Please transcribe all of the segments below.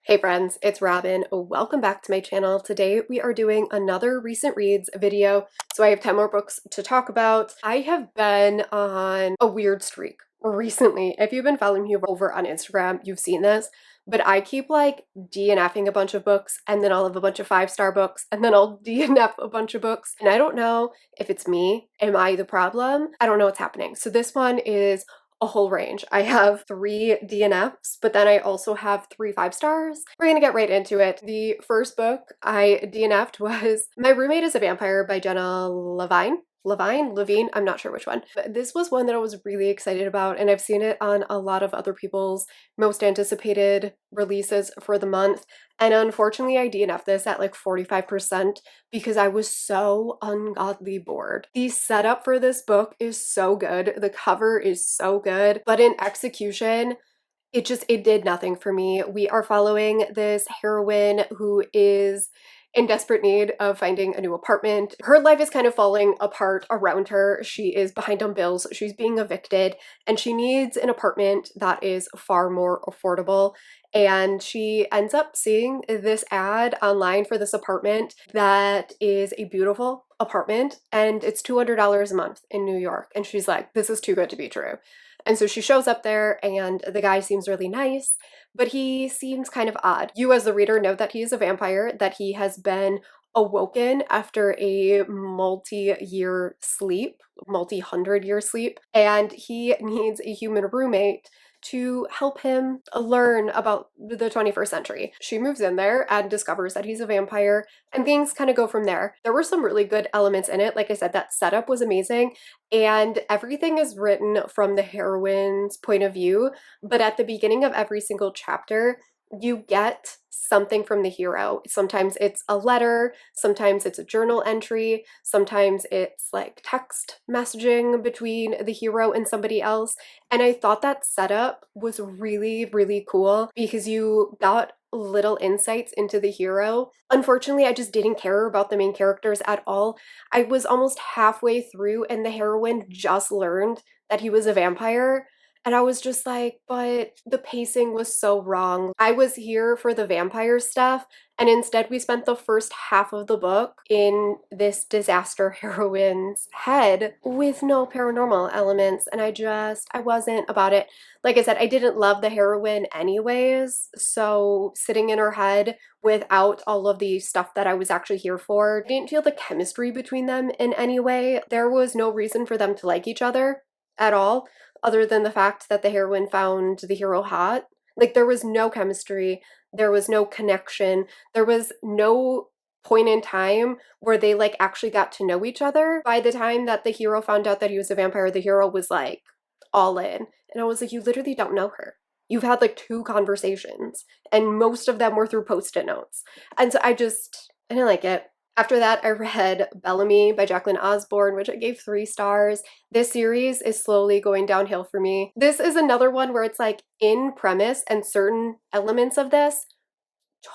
Hey friends, it's Robin. Welcome back to my channel. Today we are doing another recent reads video. So I have 10 more books to talk about. I have been on a weird streak recently. If you've been following me over on Instagram, you've seen this, but I keep like DNFing a bunch of books and then I'll have a bunch of 5-star books and then I'll DNF a bunch of books. And I don't know if it's me. Am I the problem? I don't know what's happening. So this one is a whole range. I have 3 DNFs, but then I also have 3 5-stars. We're gonna get right into it. The first book I DNF'd was My Roommate is a Vampire by Jenna Levine, I'm not sure which one. But this was one that I was really excited about, and I've seen it on a lot of other people's most anticipated releases for the month. And unfortunately, I DNF'd this at like 45% because I was so ungodly bored. The setup for this book is so good. The cover is so good, but in execution, it did nothing for me. We are following this heroine who is in desperate need of finding a new apartment. Her life is kind of falling apart around her. She is behind on bills, she's being evicted, and she needs an apartment that is far more affordable. And she ends up seeing this ad online for this apartment that is a beautiful apartment, and it's $200 a month in New York. And she's like, this is too good to be true. And so she shows up there, and the guy seems really nice, but he seems kind of odd. You as the reader know that he is a vampire, that he has been awoken after a multi-year sleep, multi-hundred-year sleep, and he needs a human roommate to help him learn about the 21st century. She moves in there and discovers that he's a vampire, and things kind of go from there. There were some really good elements in it. Like I said, that setup was amazing, and everything is written from the heroine's point of view, but at the beginning of every single chapter, you get something from the hero. Sometimes it's a letter, sometimes it's a journal entry, sometimes it's like text messaging between the hero and somebody else. And I thought that setup was really, really cool because you got little insights into the hero. Unfortunately, I just didn't care about the main characters at all. I was almost halfway through and the heroine just learned that he was a vampire. And I was just like, but the pacing was so wrong. I was here for the vampire stuff, and instead we spent the first half of the book in this disaster heroine's head with no paranormal elements, and I wasn't about it. Like I said, I didn't love the heroine anyways, so sitting in her head without all of the stuff that I was actually here for, didn't feel the chemistry between them in any way. There was no reason for them to like each other at all, other than the fact that the heroine found the hero hot. Like, there was no chemistry, there was no connection, there was no point in time where they like actually got to know each other. By the time that the hero found out that he was a vampire, the hero was like all in. And I was like, you literally don't know her. You've had like 2 conversations, and most of them were through post-it notes. And so I didn't like it. After that, I read Bellamy by Jacqueline Osborne, which I gave 3 stars. This series is slowly going downhill for me. This is another one where it's like in premise and certain elements of this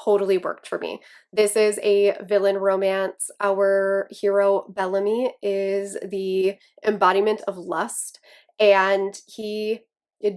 totally worked for me. This is a villain romance. Our hero, Bellamy, is the embodiment of lust, and he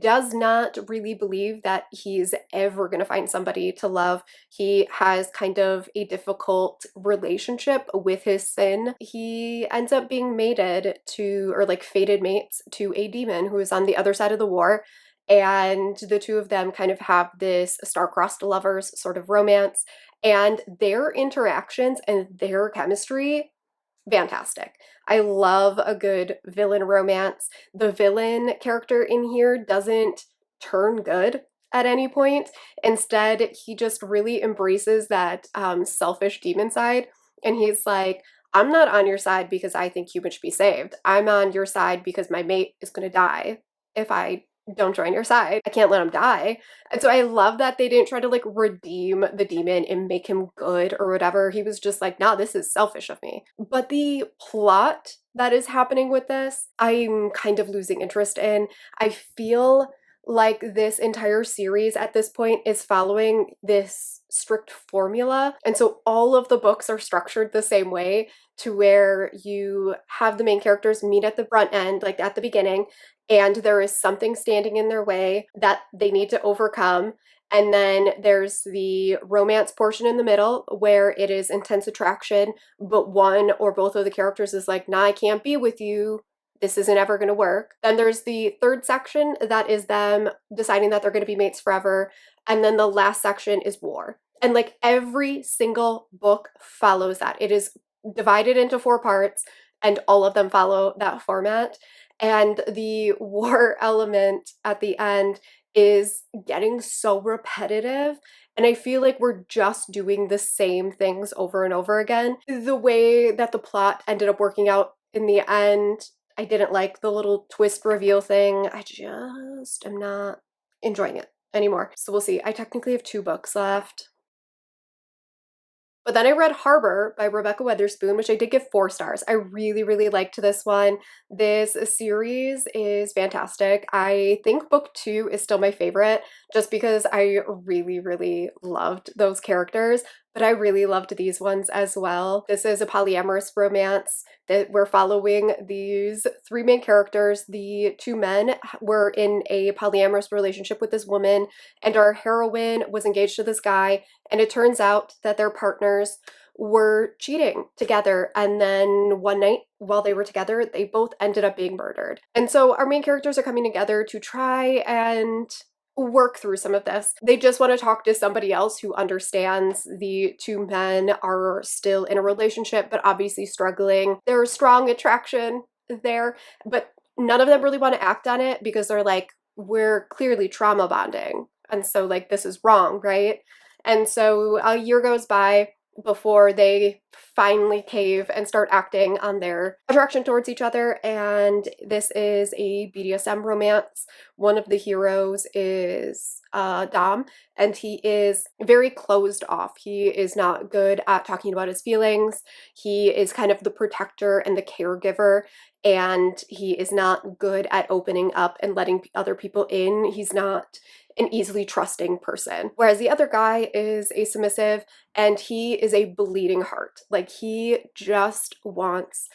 does not really believe that he's ever going to find somebody to love. He has kind of a difficult relationship with his sin. He ends up being mated to, or like fated mates to, a demon who is on the other side of the war. And the 2 of them kind of have this star-crossed lovers sort of romance, and their interactions and their chemistry, fantastic. I love a good villain romance. The villain character in here doesn't turn good at any point. Instead, he just really embraces that selfish demon side, and he's like, I'm not on your side because I think humans should be saved. I'm on your side because my mate is going to die if I don't join your side. I can't let him die. And so I love that they didn't try to like redeem the demon and make him good or whatever. He was just like, nah, this is selfish of me. But the plot that is happening with this, I'm kind of losing interest in. I feel like this entire series at this point is following this strict formula. And so all of the books are structured the same way, to where you have the main characters meet at the front end, like at the beginning, and there is something standing in their way that they need to overcome. And then there's the romance portion in the middle where it is intense attraction, but one or both of the characters is like, nah, I can't be with you. This isn't ever going to work. Then there's the third section that is them deciding that they're going to be mates forever. And then the last section is war. And like every single book follows that. It is divided into 4 parts, and all of them follow that format. And the war element at the end is getting so repetitive. And I feel like we're just doing the same things over and over again. The way that the plot ended up working out in the end, I didn't like the little twist reveal thing. I just am not enjoying it anymore. So we'll see. I technically have 2 books left. But then I read Harbor by Rebecca Weatherspoon, which I did give 4 stars. I really, really liked this one. This series is fantastic. I think book 2 is still my favorite, just because I really, really loved those characters, but I really loved these ones as well. This is a polyamorous romance that we're following these 3 main characters. The 2 men were in a polyamorous relationship with this woman, and our heroine was engaged to this guy, and it turns out that their partners were cheating together. And then one night while they were together, they both ended up being murdered. And so our main characters are coming together to try and work through some of this. They just want to talk to somebody else who understands. The 2 men are still in a relationship, but obviously struggling. There's strong attraction there, but none of them really want to act on it because they're like, we're clearly trauma bonding. And so, like, this is wrong, right? And so a year goes by before they finally cave and start acting on their attraction towards each other. And this is a BDSM romance. One of the heroes is Dom, and he is very closed off. He is not good at talking about his feelings. He is kind of the protector and the caregiver, and he is not good at opening up and letting other people in. He's not an easily trusting person. Whereas the other guy is a submissive, and he is a bleeding heart. Like, he just wants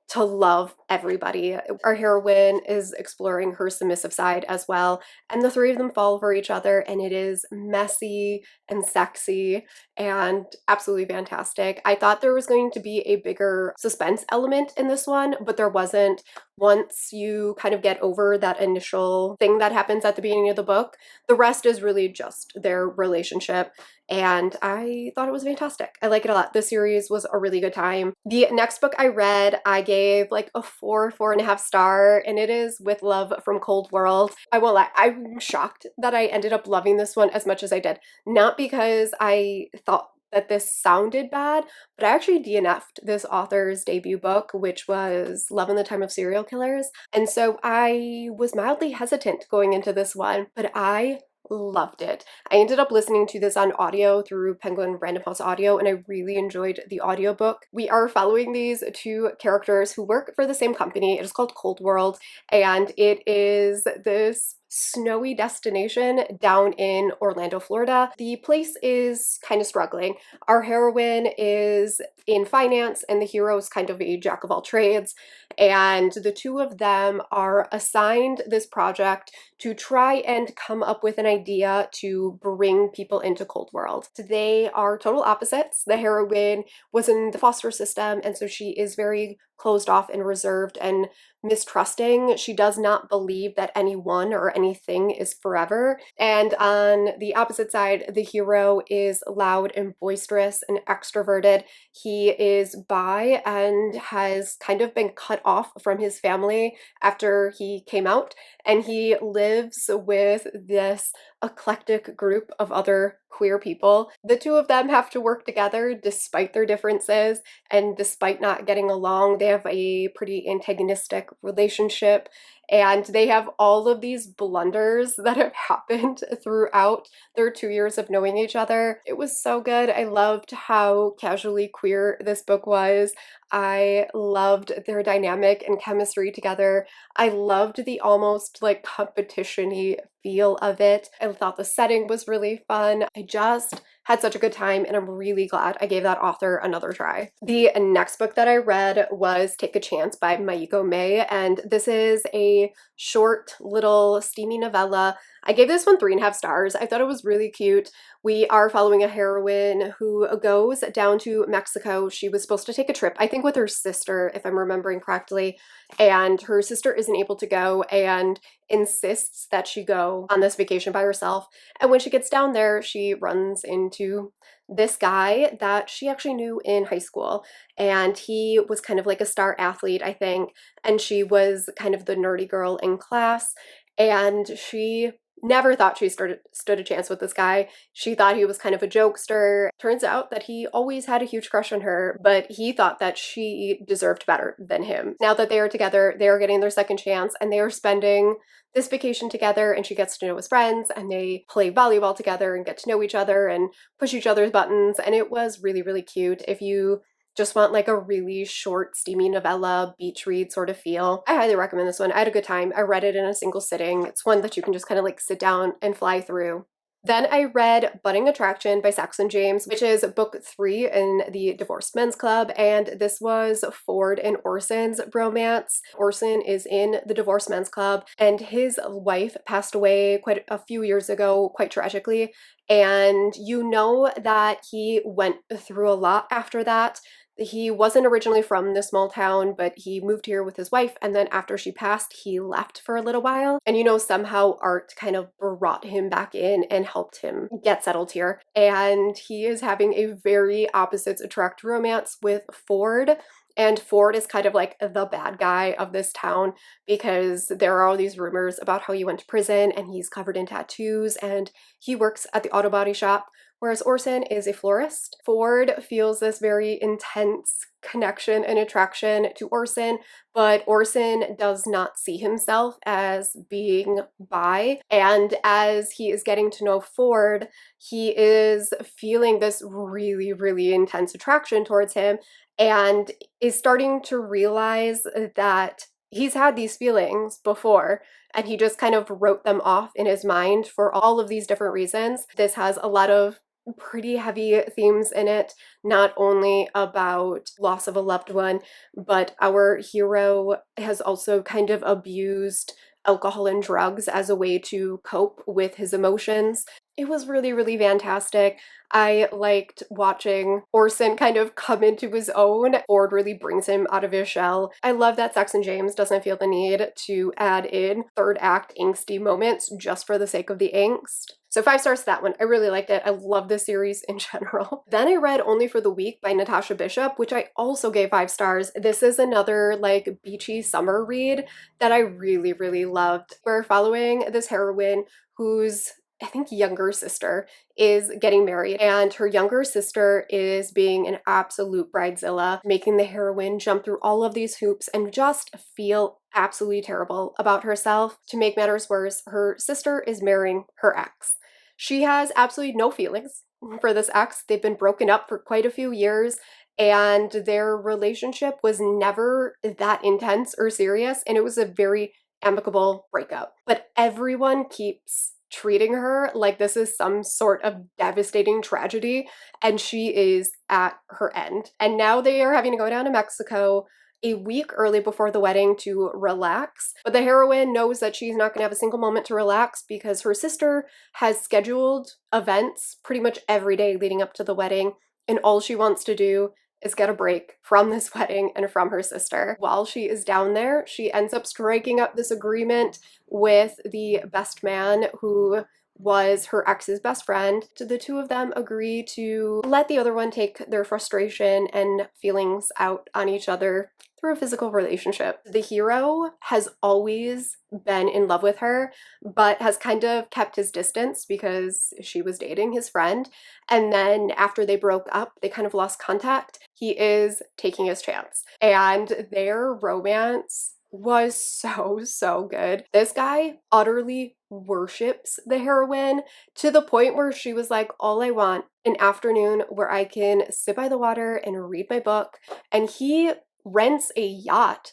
to love everybody. Our heroine is exploring her submissive side as well, and the 3 of them fall for each other, and it is messy and sexy and absolutely fantastic. I thought there was going to be a bigger suspense element in this one, but there wasn't. Once you kind of get over that initial thing that happens at the beginning of the book, the rest is really just their relationship, and I thought it was fantastic. I like it a lot. The series was a really good time. The next book I read, I gave like a 4.5 star, and it is With Love from Cold World. I won't lie, I'm shocked that I ended up loving this one as much as I did. Not because I thought that this sounded bad, but I actually DNF'd this author's debut book, which was Love in the Time of Serial Killers. And so I was mildly hesitant going into this one, but I loved it. I ended up listening to this on audio through Penguin Random House Audio, and I really enjoyed the audiobook. We are following these 2 characters who work for the same company. It is called Cold World, and it is this snowy destination down in Orlando, Florida. The place is kind of struggling. Our heroine is in finance, and the hero is kind of a jack of all trades, and the 2 of them are assigned this project to try and come up with an idea to bring people into Cold World. They are total opposites. The heroine was in the foster system, and so she is very closed off and reserved and mistrusting. She does not believe that anyone or anything is forever. And on the opposite side, the hero is loud and boisterous and extroverted. He is bi and has kind of been cut off from his family after he came out, and he lives with this eclectic group of other queer people. The 2 of them have to work together despite their differences, and despite not getting along, they have a pretty antagonistic relationship, and they have all of these blunders that have happened throughout their 2 years of knowing each other. It was so good. I loved how casually queer this book was. I loved their dynamic and chemistry together. I loved the almost like competition-y feel of it. I thought the setting was really fun. I just had such a good time, and I'm really glad I gave that author another try. The next book that I read was Take a Chance by Maiko May, and this is a short little steamy novella. I gave this one 3.5 stars. I thought it was really cute. We are following a heroine who goes down to Mexico. She was supposed to take a trip, I think with her sister, if I'm remembering correctly, and her sister isn't able to go and insists that she go on this vacation by herself. And when she gets down there, she runs into this guy that she actually knew in high school, and he was kind of like a star athlete, I think, and she was kind of the nerdy girl in class, and she never thought she stood a chance with this guy. She thought he was kind of a jokester. Turns out that he always had a huge crush on her, but he thought that she deserved better than him. Now that they are together, they are getting their second chance, and they are spending this vacation together, and she gets to know his friends, and they play volleyball together and get to know each other and push each other's buttons, and it was really, really cute. If you just want like a really short, steamy novella, beach read sort of feel, I highly recommend this one. I had a good time. I read it in a single sitting. It's one that you can just kind of like sit down and fly through. Then I read Budding Attraction by Saxon James, which is book 3 in the Divorced Men's Club, and this was Ford and Orson's romance. Orson is in the Divorced Men's Club, and his wife passed away quite a few years ago, quite tragically, and you know that he went through a lot after that. He wasn't originally from this small town, but he moved here with his wife, and then after she passed, he left for a little while. And you know, somehow art kind of brought him back in and helped him get settled here. And he is having a very opposites attract romance with Ford. And Ford is kind of like the bad guy of this town because there are all these rumors about how he went to prison and he's covered in tattoos, and he works at the auto body shop, whereas Orson is a florist. Ford feels this very intense connection and attraction to Orson, but Orson does not see himself as being bi. And as he is getting to know Ford, he is feeling this really, really intense attraction towards him and is starting to realize that he's had these feelings before, and he just kind of wrote them off in his mind for all of these different reasons. This has a lot of pretty heavy themes in it, not only about loss of a loved one, but our hero has also kind of abused alcohol and drugs as a way to cope with his emotions. It was really, really fantastic. I liked watching Orson kind of come into his own. Ford really brings him out of his shell. I love that Saxon James doesn't feel the need to add in third act angsty moments just for the sake of the angst. So 5 stars to that one. I really liked it. I love this series in general. Then I read Only for the Week by Natasha Bishop, which I also gave 5 stars. This is another like beachy summer read that I really, really loved. We're following this heroine who's, I think, younger sister is getting married, and her younger sister is being an absolute bridezilla, making the heroine jump through all of these hoops and just feel absolutely terrible about herself. To make matters worse, her sister is marrying her ex. She has absolutely no feelings for this ex. They've been broken up for quite a few years, and their relationship was never that intense or serious, and it was a very amicable breakup. But everyone keeps treating her like this is some sort of devastating tragedy, and she is at her end. And now they are having to go down to Mexico a week early before the wedding to relax. But the heroine knows that she's not going to have a single moment to relax because her sister has scheduled events pretty much every day leading up to the wedding, and all she wants to do is get a break from this wedding and from her sister. While she is down there, she ends up striking up this agreement with the best man who was her ex's best friend. So the two of them agree to let the other one take their frustration and feelings out on each other through a physical relationship. The hero has always been in love with her, but has kind of kept his distance because she was dating his friend. And then after they broke up, they kind of lost contact. He is taking his chance. And their romance was so good. This guy utterly worships the heroine to the point where she was like, all I want an afternoon where I can sit by the water and read my book. And he rents a yacht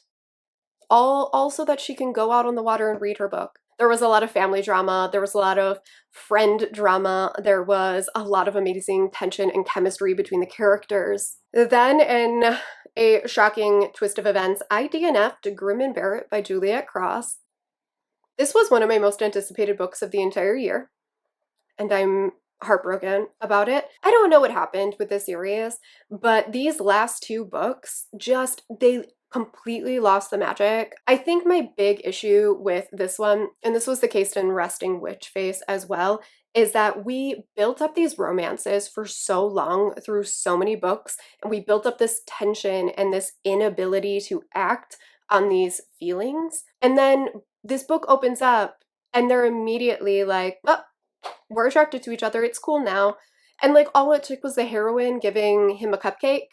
all so that she can go out on the water and read her book. There was a lot of family drama, there was a lot of friend drama, there was a lot of amazing tension and chemistry between the characters. Then, in a shocking twist of events, I DNF'd Grim and Barrett by Juliet Cross. This was one of my most anticipated books of the entire year, and I'm heartbroken about it. I don't know what happened with this series, but these last two books they completely lost the magic. I think my big issue with this one, and this was the case in Resting Witch Face as well, is that we built up these romances for so long through so many books, and we built up this tension and this inability to act on these feelings. And then this book opens up and they're immediately like, oh, we're attracted to each other, it's cool now. And like all it took was the heroine giving him a cupcake,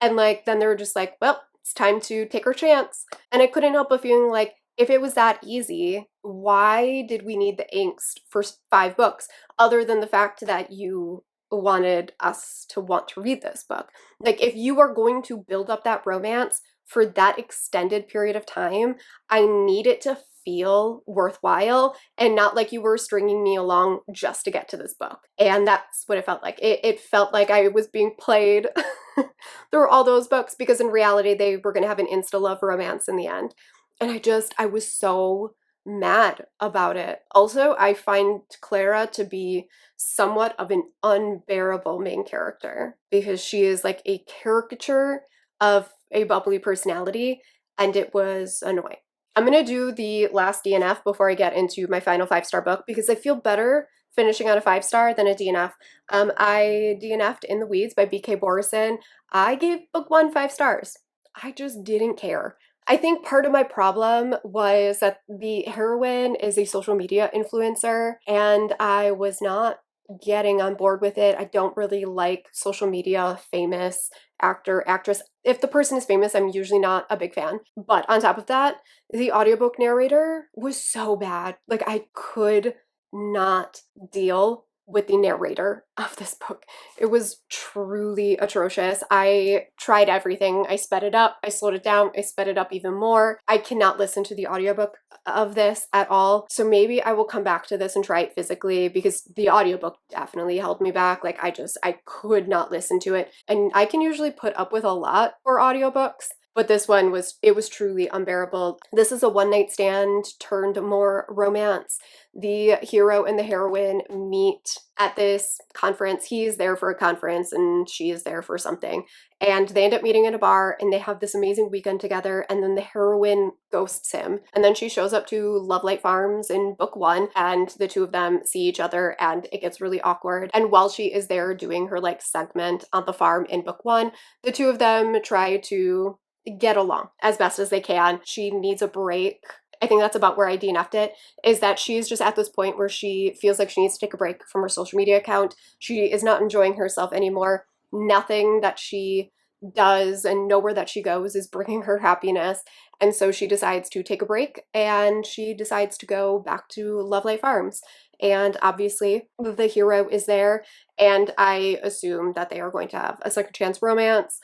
and like then they were just like, well, it's time to take our chance. And I couldn't help but feeling like, if it was that easy, why did we need the angst for 5 books other than the fact that you wanted us to want to read this book? Like, if you are going to build up that romance for that extended period of time, I need it to feel worthwhile and not like you were stringing me along just to get to this book. And that's what it felt like. It felt like I was being played through all those books, because in reality they were going to have an insta-love romance in the end. And I was so mad about it. Also, I find Clara to be somewhat of an unbearable main character because she is like a caricature of a bubbly personality, and it was annoying. I'm gonna do the last DNF before I get into my final 5-star book because I feel better finishing on a 5-star than a DNF. I DNF'd In the Weeds by BK Borison. I gave book 1 5 stars. I just didn't care. I think part of my problem was that the heroine is a social media influencer, and I was not getting on board with it. I don't really like social media famous actor, actress. If the person is famous, I'm usually not a big fan. But on top of that, the audiobook narrator was so bad. Like, I could not deal with the narrator of this book. It was truly atrocious. I tried everything. I sped it up, I slowed it down, I sped it up even more. I cannot listen to the audiobook of this at all. So maybe I will come back to this and try it physically, because the audiobook definitely held me back. Like, I could not listen to it. And I can usually put up with a lot for audiobooks, but this one was truly unbearable. This is a one-night stand turned more romance. The hero and the heroine meet at this conference. He's there for a conference and she is there for something. And they end up meeting in a bar and they have this amazing weekend together, and then the heroine ghosts him. And then she shows up to Lovelight Farms in book 1 and the two of them see each other and it gets really awkward. And while she is there doing her like segment on the farm in book 1, the two of them try to get along as best as they can. She needs a break. I think that's about where I DNF'd it, is that she's just at this point where she feels like she needs to take a break from her social media account. She is not enjoying herself anymore. Nothing that she does and nowhere that she goes is bringing her happiness. And so she decides to take a break and she decides to go back to Lovelight Farms. And obviously the hero is there, and I assume that they are going to have a second chance romance.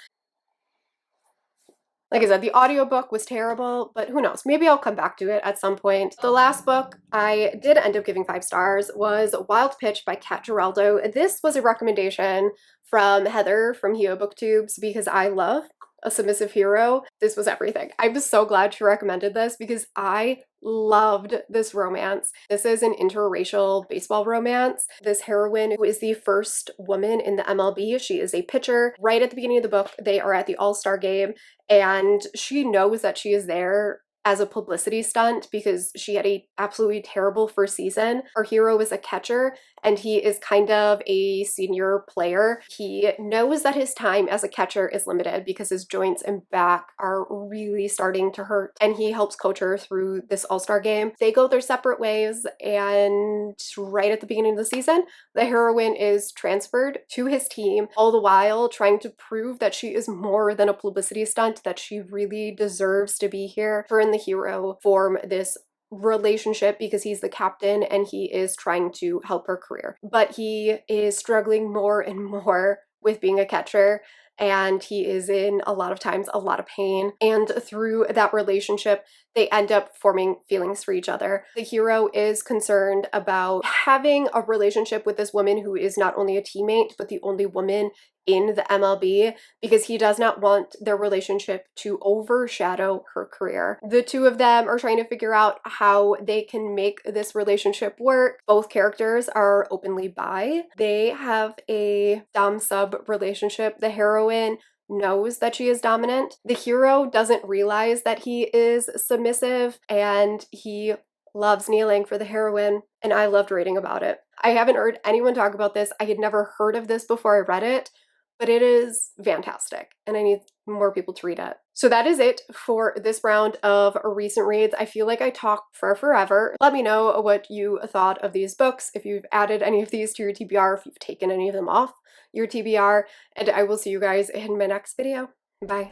Like I said, the audiobook was terrible, but who knows? Maybe I'll come back to it at some point. The last book I did end up giving 5 stars was Wild Pitch by Kat Giraldo. This was a recommendation from Heather from Hio Booktubes because I love a submissive hero. This was everything. I'm just so glad she recommended this because I loved this romance. This is an interracial baseball romance. This heroine, who is the first woman in the MLB, she is a pitcher. Right at the beginning of the book, they are at the All-Star game, and she knows that she is there as a publicity stunt because she had a absolutely terrible first season. Our hero is a catcher and he is kind of a senior player. He knows that his time as a catcher is limited because his joints and back are really starting to hurt, and he helps coach her through this all-star game. They go their separate ways, and right at the beginning of the season, the heroine is transferred to his team, all the while trying to prove that she is more than a publicity stunt, that she really deserves to be here. Her and the hero form this relationship because he's the captain and he is trying to help her career. But he is struggling more and more with being a catcher, and he is in a lot of times a lot of pain. And through that relationship, they end up forming feelings for each other. The hero is concerned about having a relationship with this woman who is not only a teammate, but the only woman in the MLB, because he does not want their relationship to overshadow her career. The two of them are trying to figure out how they can make this relationship work. Both characters are openly bi. They have a dom-sub relationship. The heroine knows that she is dominant. The hero doesn't realize that he is submissive, and he loves kneeling for the heroine, and I loved reading about it. I haven't heard anyone talk about this. I had never heard of this before I read it, but it is fantastic, and I need more people to read it. So that is it for this round of recent reads. I feel like I talked for forever. Let me know what you thought of these books, if you've added any of these to your TBR, if you've taken any of them off your TBR, and I will see you guys in my next video. Bye.